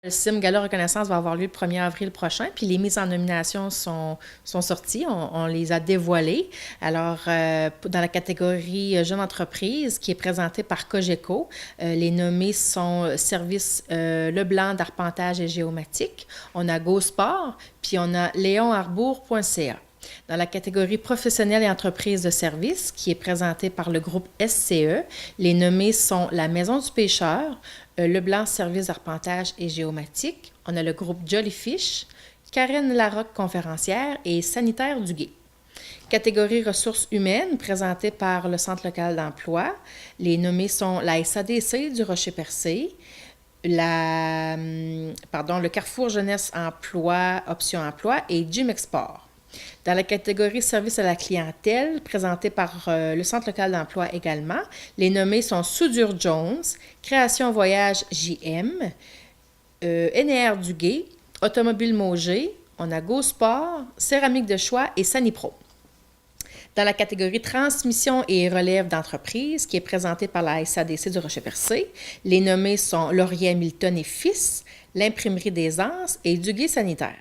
Le 6e Gala Reconnaissance va avoir lieu le 1er avril prochain, puis les mises en nomination sont sorties, on les a dévoilées. Alors, dans la catégorie Jeune entreprise, qui est présentée par Cogeco, les nommés sont Service Leblanc d'arpentage et géomatique, on a GoSport, puis on a léonarbour.ca. Dans la catégorie professionnelle et entreprise de services, qui est présentée par le groupe SCE, les nommés sont la Maison du pêcheur, Leblanc Service d'arpentage et géomatique, on a le groupe Jollyfish, Karen Larocque conférencière et Sanitaire du Gué. Catégorie ressources humaines, présentée par le Centre local d'emploi, les nommés sont la SADC du Rocher-Percé, le Carrefour Jeunesse Emploi, Option Emploi et Gym Export. Dans la catégorie service à la clientèle, présentée par le Centre local d'emploi également, les nommés sont Soudure Jones, Création Voyage JM, NR Duguay, Automobile Mauger, on a GoSport, Céramique de choix et Sanipro. Dans la catégorie transmission et relève d'entreprise, qui est présentée par la SADC du Rocher-Percé, les nommés sont Laurier Milton et Fils, l'Imprimerie des Anses et Duguay Sanitaire.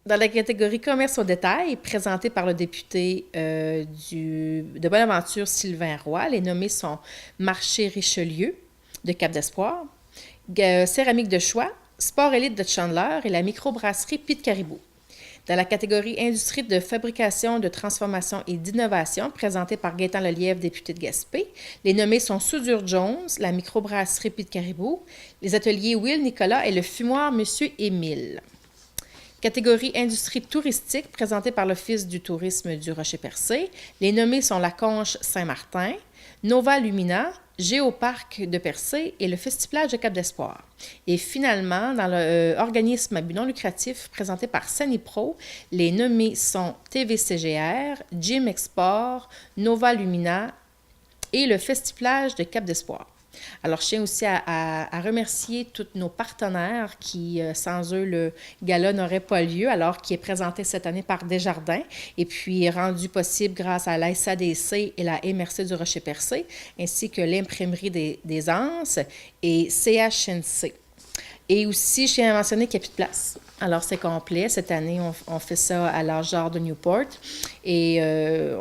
Dans la catégorie commerce au détail, présentée par le député de Bonaventure Sylvain Roy, les nommés sont Marché Richelieu de Cap-d'Espoir, Céramique de choix, Sport Élite de Chandler et la microbrasserie Pied de Caribou. Dans la catégorie industrie de fabrication, de transformation et d'innovation, présentée par Gaétan Lelièvre, député de Gaspé, les nommés sont Soudure Jones, la microbrasserie Pied de Caribou, les ateliers Will Nicolas et le fumoir Monsieur Émile. Catégorie industrie touristique, présentée par l'Office du tourisme du Rocher-Percé. Les nommés sont la Conche Saint-Martin, Nova Lumina, Géoparc de Percé et le Festiplage de Cap-d'Espoir. Et finalement, dans l'organisme à but non lucratif présenté par Sanipro, les nommés sont TVCGR, Gym Export, Nova Lumina et le Festiplage de Cap-d'Espoir. Alors, je tiens aussi à remercier tous nos partenaires qui, sans eux, le gala n'aurait pas lieu, alors qui est présenté cette année par Desjardins et puis rendu possible grâce à la SADC et la MRC du Rocher-Percé, ainsi que l'Imprimerie des Anses et CHNC. Et aussi, je tiens à mentionner qu'il n'y a plus de place. Alors, c'est complet. Cette année, on fait ça à l'Âge d'or de Newport et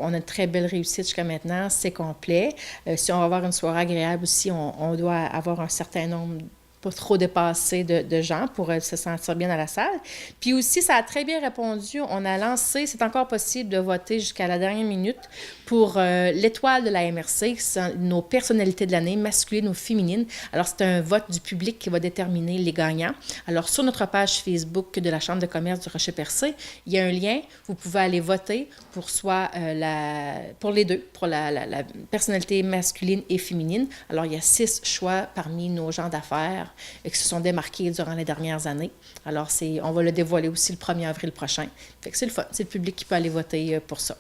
on a une très belle réussite jusqu'à maintenant. C'est complet. Si on va avoir une soirée agréable aussi, on doit avoir un certain nombre, pas trop dépassé de gens pour se sentir bien dans la salle. Puis aussi, ça a très bien répondu. On a lancé, c'est encore possible de voter jusqu'à la dernière minute pour l'étoile de la MRC, qui sont nos personnalités de l'année, masculines ou féminines. Alors, c'est un vote du public qui va déterminer les gagnants. Alors, sur notre page Facebook de la Chambre de commerce du Rocher-Percé, il y a un lien. Vous pouvez aller voter pour soit pour les deux, pour la personnalité masculine et féminine. Alors, il y a 6 choix parmi nos gens d'affaires qui se sont démarqués durant les dernières années. Alors, on va le dévoiler aussi le 1er avril prochain. Fait que c'est le fun. C'est le public qui peut aller voter pour ça.